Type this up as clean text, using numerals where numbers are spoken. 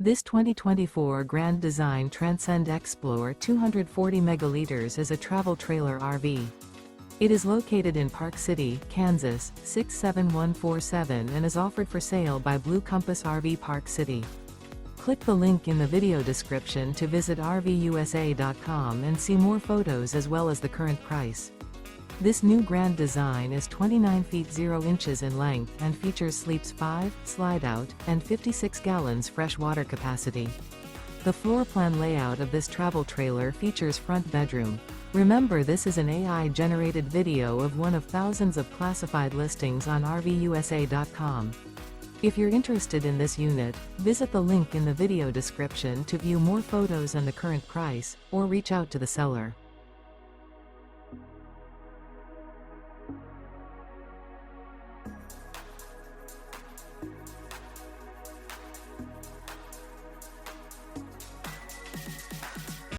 This 2024 Grand Design Transcend Xplor 240 megaliters is a travel trailer RV. It is located in Park City, Kansas, 67147 and is offered for sale by Blue Compass RV Park City. Click the link in the video description to visit RVUSA.com and see more photos as well as the current price. This new Grand Design is 29 feet 0 inches in length and features sleeps 5, slide-out, and 56 gallons fresh water capacity. The floor plan layout of this travel trailer features front bedroom. Remember, this is an AI-generated video of one of thousands of classified listings on RVUSA.com. If you're interested in this unit, visit the link in the video description to view more photos and the current price, or reach out to the seller.